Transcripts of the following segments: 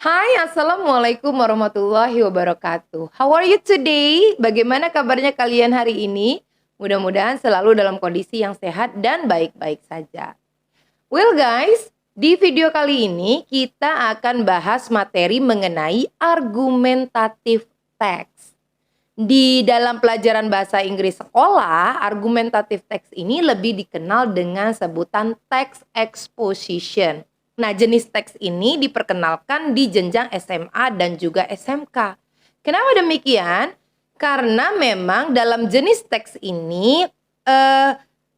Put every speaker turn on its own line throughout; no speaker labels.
Hai, Assalamualaikum warahmatullahi wabarakatuh. How are you today? Bagaimana kabarnya kalian hari ini? Mudah-mudahan selalu dalam kondisi yang sehat dan baik-baik saja. Well guys, di video kali ini kita akan bahas materi mengenai argumentative text. Di dalam pelajaran bahasa Inggris sekolah, argumentative text ini lebih dikenal dengan sebutan text exposition. Nah, jenis teks ini diperkenalkan di jenjang SMA dan juga SMK. Kenapa demikian? Karena memang dalam jenis teks ini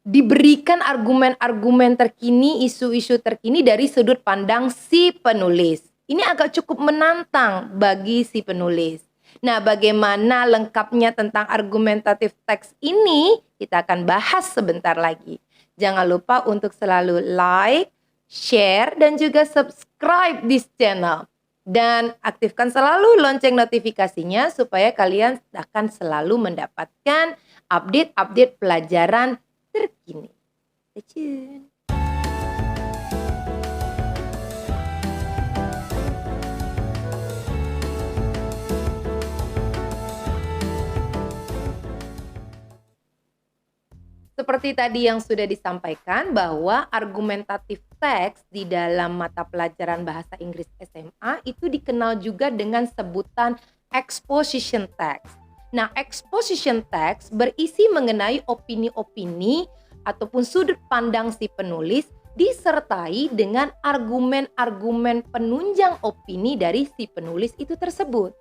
diberikan argumen-argumen terkini, isu-isu terkini dari sudut pandang si penulis. Ini agak cukup menantang bagi si penulis. Nah, bagaimana lengkapnya tentang argumentative text ini? Kita akan bahas sebentar lagi. Jangan lupa untuk selalu like, share, dan juga subscribe this channel. Dan aktifkan selalu lonceng notifikasinya supaya kalian akan selalu mendapatkan update-update pelajaran terkini. Stay tune. Seperti tadi yang sudah disampaikan bahwa argumentative text di dalam mata pelajaran bahasa Inggris SMA itu dikenal juga dengan sebutan exposition text. Nah, exposition text berisi mengenai opini-opini ataupun sudut pandang si penulis disertai dengan argumen-argumen penunjang opini dari si penulis itu tersebut.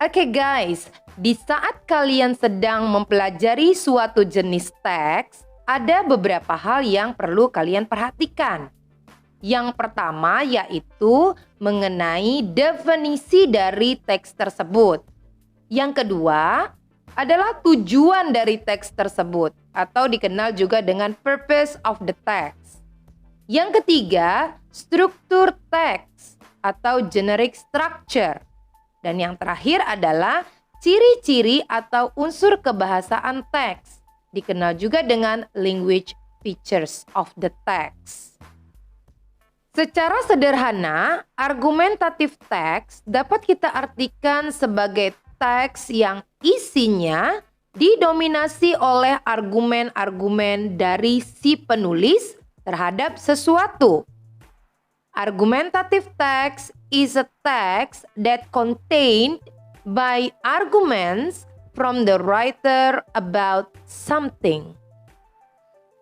Oke guys, di saat kalian sedang mempelajari suatu jenis teks, ada beberapa hal yang perlu kalian perhatikan. Yang pertama yaitu mengenai definisi dari teks tersebut. Yang kedua adalah tujuan dari teks tersebut atau dikenal juga dengan purpose of the text. Yang ketiga, struktur teks atau generic structure. Dan yang terakhir adalah ciri-ciri atau unsur kebahasaan teks, dikenal juga dengan language features of the text. Secara sederhana, argumentative text dapat kita artikan sebagai teks yang isinya didominasi oleh argumen-argumen dari si penulis terhadap sesuatu. Argumentative text is a text that contained by arguments from the writer about something.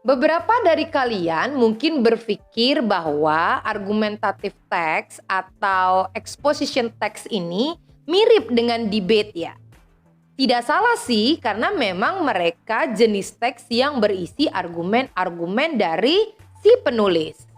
Beberapa dari kalian mungkin berpikir bahwa argumentative text atau exposition text ini mirip dengan debate ya. Tidak salah sih, karena memang mereka jenis teks yang berisi argumen-argumen dari si penulis.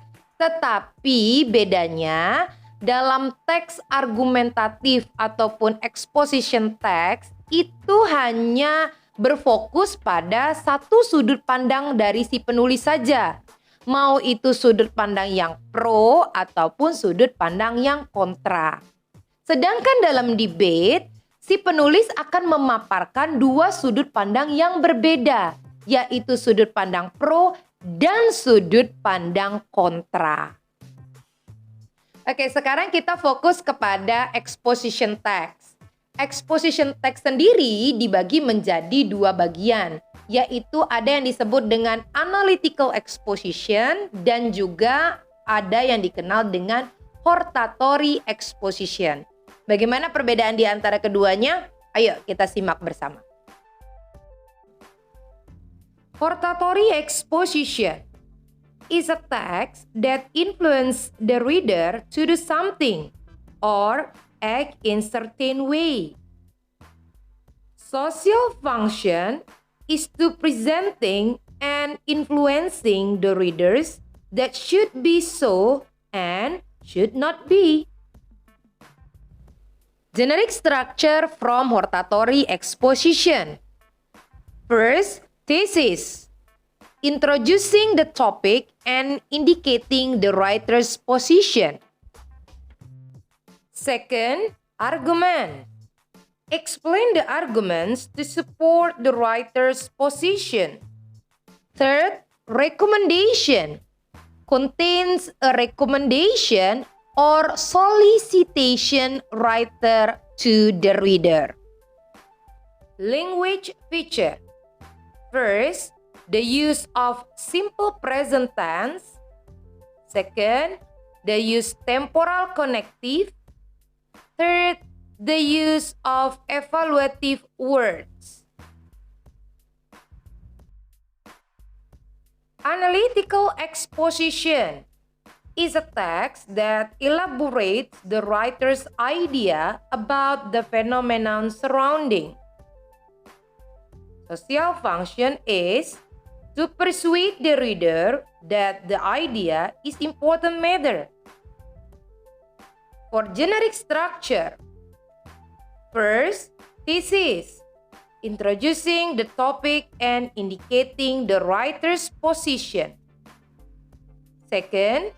Tetapi bedanya dalam teks argumentatif ataupun exposition text itu hanya berfokus pada satu sudut pandang dari si penulis saja. Mau itu sudut pandang yang pro ataupun sudut pandang yang kontra. Sedangkan dalam debate, si penulis akan memaparkan dua sudut pandang yang berbeda, yaitu sudut pandang pro dan sudut pandang kontra. Oke, sekarang kita fokus kepada exposition text. Exposition text sendiri dibagi menjadi dua bagian, yaitu ada yang disebut dengan analytical exposition dan juga ada yang dikenal dengan hortatory exposition. Bagaimana perbedaan di antara keduanya? Ayo kita simak bersama. Hortatory exposition is a text that influences the reader to do something or act in certain way. Social function is to presenting and influencing the readers that should be so and should not be. Generic structure from hortatory exposition. First, thesis. Introducing the topic and indicating the writer's position. Second, argument. Explain the arguments to support the writer's position. Third, recommendation. Contains a recommendation or solicitation writer to the reader. Language feature. First, the use of simple present tense. Second, the use temporal connective. Third, the use of evaluative words. Analytical exposition is a text that elaborates the writer's idea about the phenomenon surrounding. Social function is to persuade the reader that the idea is important matter. For generic structure, first, thesis, introducing the topic and indicating the writer's position. Second,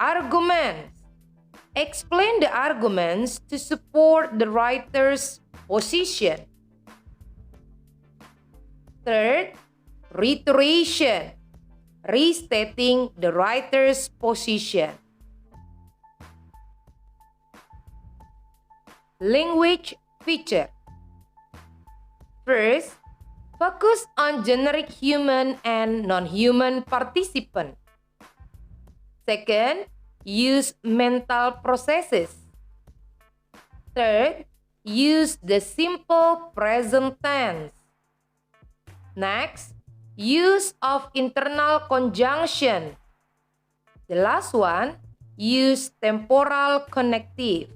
arguments, explain the arguments to support the writer's position. Third, reiteration, restating the writer's position. Language feature. First, focus on generic human and non-human participant. Second, use mental processes. Third, use the simple present tense. Next, use of internal conjunction. The last one, use temporal connective.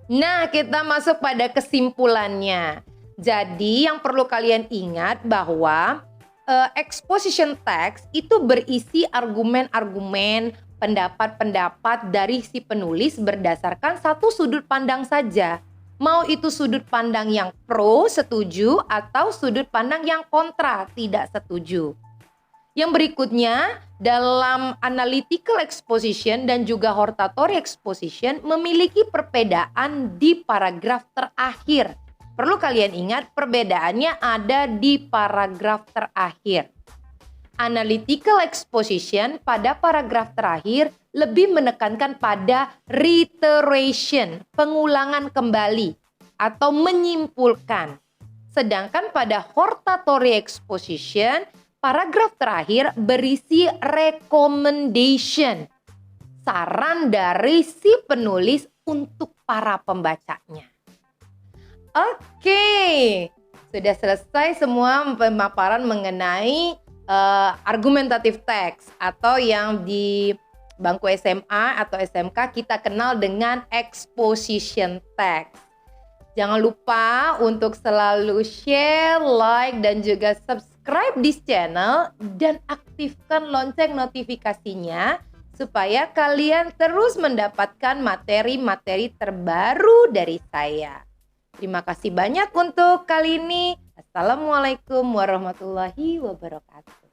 Nah, kita masuk pada kesimpulannya. Jadi, yang perlu kalian ingat bahwa exposition text itu berisi argumen-argumen, pendapat-pendapat dari si penulis berdasarkan satu sudut pandang saja. Mau itu sudut pandang yang pro, setuju, atau sudut pandang yang kontra, tidak setuju. Yang berikutnya, dalam analytical exposition dan juga hortatory exposition memiliki perbedaan di paragraf terakhir. Perlu kalian ingat, perbedaannya ada di paragraf terakhir. Analytical exposition pada paragraf terakhir lebih menekankan pada reiteration, pengulangan kembali atau menyimpulkan. Sedangkan pada hortatory exposition, paragraf terakhir berisi recommendation, saran dari si penulis untuk para pembacanya. Oke, sudah selesai semua pemaparan mengenai argumentative text atau yang di bangku SMA atau SMK kita kenal dengan exposition text. Jangan lupa untuk selalu share, like, dan juga subscribe di channel dan aktifkan lonceng notifikasinya supaya kalian terus mendapatkan materi-materi terbaru dari saya. Terima kasih banyak untuk kali ini. Assalamualaikum warahmatullahi wabarakatuh.